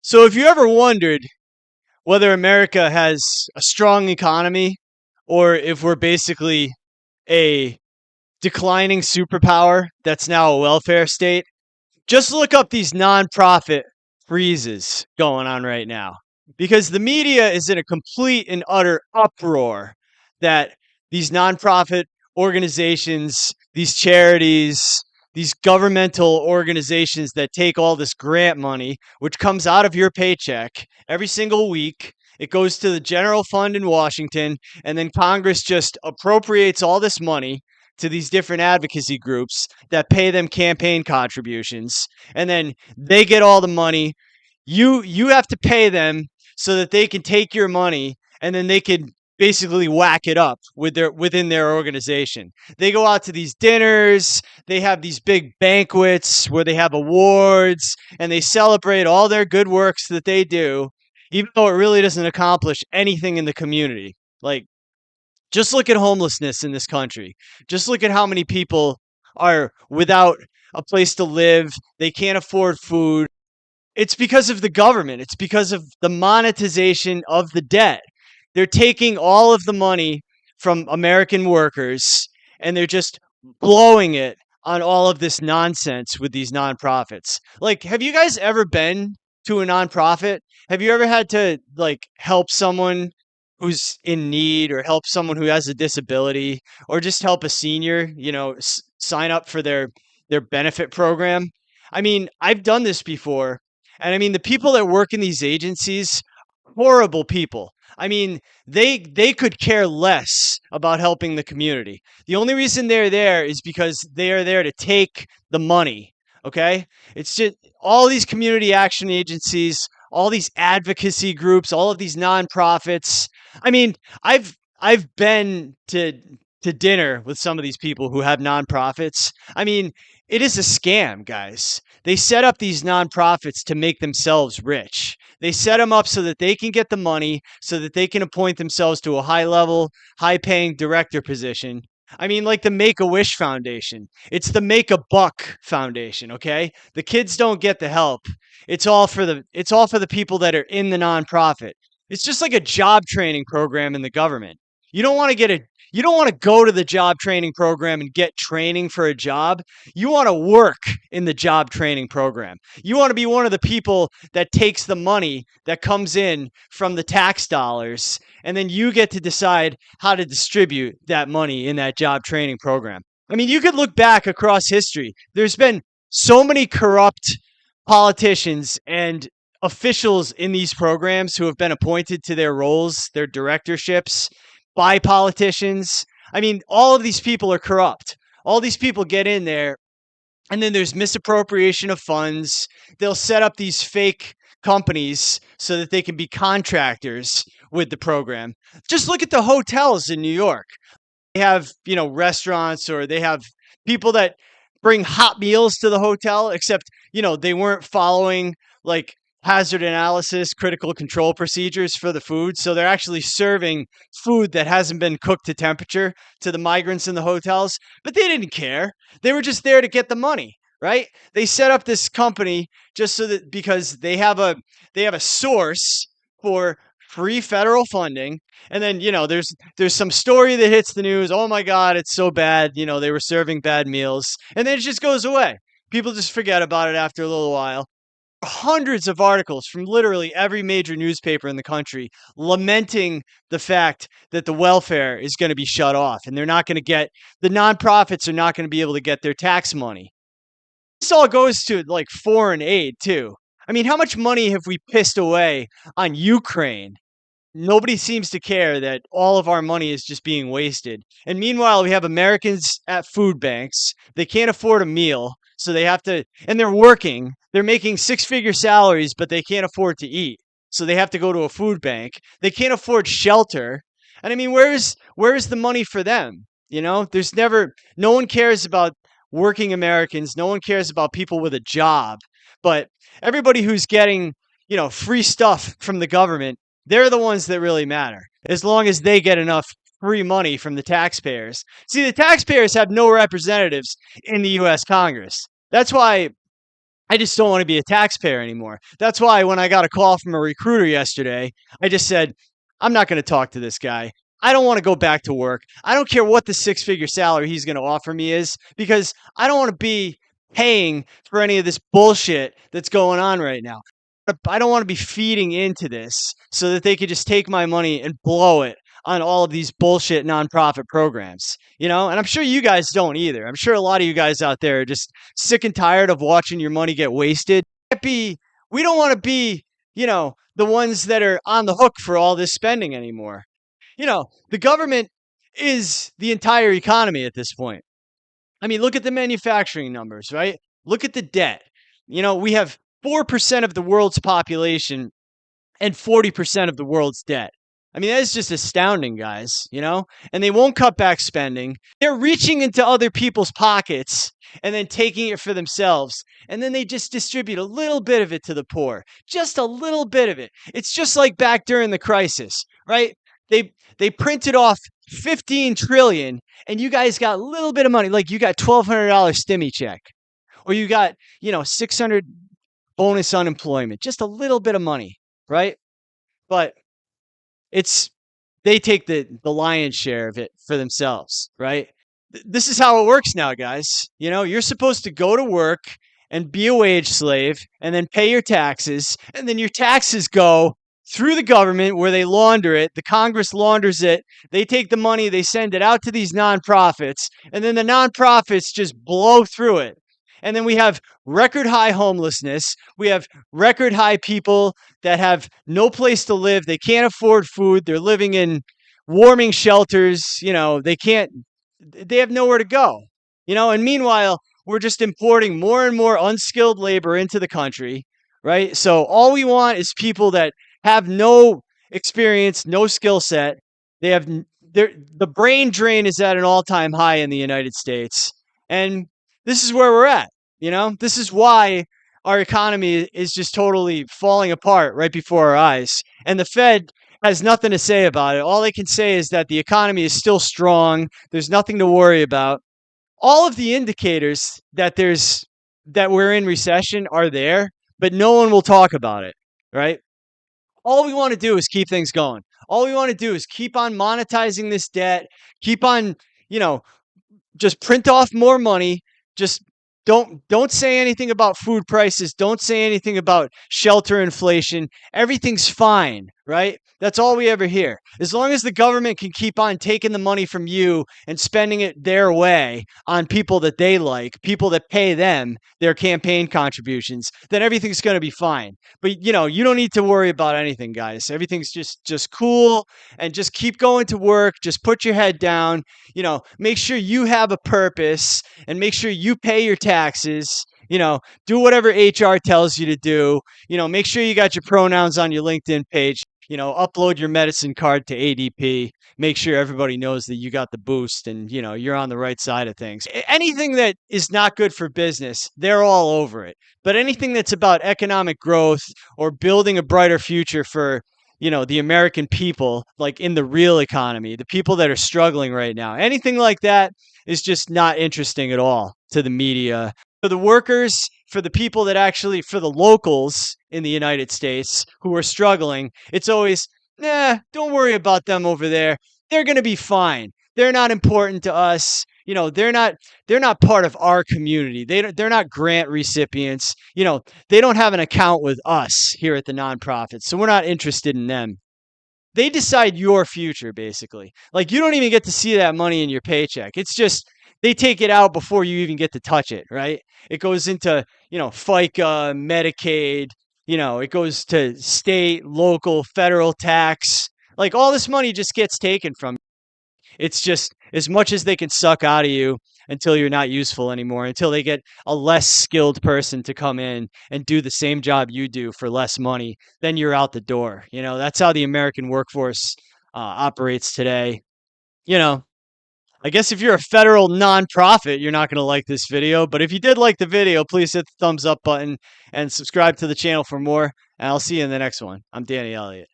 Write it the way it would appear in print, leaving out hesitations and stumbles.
So, if you ever wondered whether America has a strong economy or if we're basically a declining superpower that's now a welfare state, just look up these nonprofit freezes going on right now. Because the media is in a complete and utter uproar that these nonprofit organizations, these charities, these governmental organizations that take all this grant money, which comes out of your paycheck every single week, it goes to the general fund in Washington, and then Congress just appropriates all this money to these different advocacy groups that pay them campaign contributions, and then they get all the money. You have to pay them so that they can take your money, and then they can basically whack it up within their organization. They go out to these dinners, they have these big banquets where they have awards and they celebrate all their good works that they do, even though it really doesn't accomplish anything in the community. Like, just look at homelessness in this country. Just look at how many people are without a place to live. They can't afford food. It's because of the government. It's because of the monetization of the debt. They're taking all of the money from American workers and they're just blowing it on all of this nonsense with these nonprofits. Like, have you guys ever been to a nonprofit? Have you ever had to like help someone who's in need or help someone who has a disability or just help a senior, sign up for their benefit program? I mean, I've done this before. And I mean, the people that work in these agencies, horrible people. I mean, they could care less about helping the community. The only reason they're there is because they are there to take the money. Okay? It's just all these community action agencies, all these advocacy groups, all of these nonprofits. I mean, I've been to dinner with some of these people who have nonprofits. I mean, it is a scam, guys. They set up these nonprofits to make themselves rich. They set them up so that they can get the money, so that they can appoint themselves to a high level, high paying director position. I mean, like the Make a Wish Foundation. It's the Make a Buck Foundation, okay? The kids don't get the help. It's all for the people that are in the nonprofit. It's just like a job training program in the government. You don't want to get a you don't want to go to the job training program and get training for a job. You want to work in the job training program. You want to be one of the people that takes the money that comes in from the tax dollars, and then you get to decide how to distribute that money in that job training program. I mean, you could look back across history. There's been so many corrupt politicians and officials in these programs who have been appointed to their roles, their directorships, by politicians. I mean, all of these people are corrupt. All these people get in there, and then there's misappropriation of funds. They'll set up these fake companies so that they can be contractors with the program. Just look at the hotels in New York. They have, restaurants, or they have people that bring hot meals to the hotel, except, they weren't following like hazard analysis, critical control procedures for the food. So they're actually serving food that hasn't been cooked to temperature to the migrants in the hotels, but they didn't care. They were just there to get the money, right? They set up this company just so that because they have a source for free federal funding. And then, there's some story that hits the news. Oh my God, it's so bad. They were serving bad meals. And then it just goes away. People just forget about it after a little while. Hundreds of articles from literally every major newspaper in the country lamenting the fact that the welfare is going to be shut off and the nonprofits are not going to be able to get their tax money. This all goes to like foreign aid too. I mean, how much money have we pissed away on Ukraine? Nobody seems to care that all of our money is just being wasted. And meanwhile, we have Americans at food banks. They can't afford a meal, so they have to, and they're working. They're making six-figure salaries, but they can't afford to eat. So they have to go to a food bank. They can't afford shelter. And I mean, where's the money for them? No one cares about working Americans. No one cares about people with a job. But everybody who's getting, free stuff from the government, they're the ones that really matter, as long as they get enough free money from the taxpayers. See, the taxpayers have no representatives in the U.S. Congress. That's why I just don't want to be a taxpayer anymore. That's why when I got a call from a recruiter yesterday, I just said, I'm not going to talk to this guy. I don't want to go back to work. I don't care what the six-figure salary he's going to offer me is because I don't want to be paying for any of this bullshit that's going on right now. I don't want to be feeding into this so that they could just take my money and blow it on all of these bullshit nonprofit programs, and I'm sure you guys don't either. I'm sure a lot of you guys out there are just sick and tired of watching your money get wasted. We don't want to be, the ones that are on the hook for all this spending anymore. The government is the entire economy at this point. I mean, look at the manufacturing numbers, right? Look at the debt. We have 4% of the world's population and 40% of the world's debt. I mean, that is just astounding, guys. And they won't cut back spending. They're reaching into other people's pockets and then taking it for themselves. And then they just distribute a little bit of it to the poor, just a little bit of it. It's just like back during the crisis, right? They printed off 15 trillion and you guys got a little bit of money. Like you got $1,200 stimmy check or you got, 600 bonus unemployment, just a little bit of money, right? But it's they take the lion's share of it for themselves, right? This is how it works now, guys. You're supposed to go to work and be a wage slave and then pay your taxes, and then your taxes go through the government where they launder it. The Congress launders it. They take the money, they send it out to these nonprofits, and then the nonprofits just blow through it. And then we have record high homelessness. We have record high people that have no place to live. They can't afford food. They're living in warming shelters. They have nowhere to go. And meanwhile, we're just importing more and more unskilled labor into the country, right? So all we want is people that have no experience, no skill set. The brain drain is at an all-time high in the United States. And this is where we're at. This is why our economy is just totally falling apart right before our eyes. And the Fed has nothing to say about it. All they can say is that the economy is still strong. There's nothing to worry about. All of the indicators that we're in recession are there, but no one will talk about it, right? All we want to do is keep things going. All we want to do is keep on monetizing this debt, keep on, just print off more money, just don't say anything about food prices. Don't say anything about shelter inflation. Everything's fine, right? That's all we ever hear. As long as the government can keep on taking the money from you and spending it their way on people that they like, people that pay them their campaign contributions, then everything's going to be fine. But you don't need to worry about anything, guys. Everything's just cool, and just keep going to work. Just put your head down. Make sure you have a purpose and make sure you pay your taxes. Do whatever HR tells you to do. Make sure you got your pronouns on your LinkedIn page. Upload your medicine card to ADP. Make sure everybody knows that you got the boost and, you're on the right side of things. Anything that is not good for business, they're all over it. But anything that's about economic growth or building a brighter future for, the American people, like in the real economy, the people that are struggling right now, anything like that is just not interesting at all to the media. For the workers, for the people for the locals in the United States who are struggling, it's always, don't worry about them over there. They're going to be fine. They're not important to us. They're not part of our community. They're not grant recipients. They don't have an account with us here at the nonprofit, so we're not interested in them. They decide your future, basically. Like, you don't even get to see that money in your paycheck. It's just they take it out before you even get to touch it, right? It goes into, FICA, Medicaid, it goes to state, local, federal tax. Like, all this money just gets taken from you. It's just as much as they can suck out of you until you're not useful anymore, until they get a less skilled person to come in and do the same job you do for less money, then you're out the door. That's how the American workforce operates today. I guess if you're a federal nonprofit, you're not going to like this video. But if you did like the video, please hit the thumbs up button and subscribe to the channel for more. And I'll see you in the next one. I'm Danny Elliott.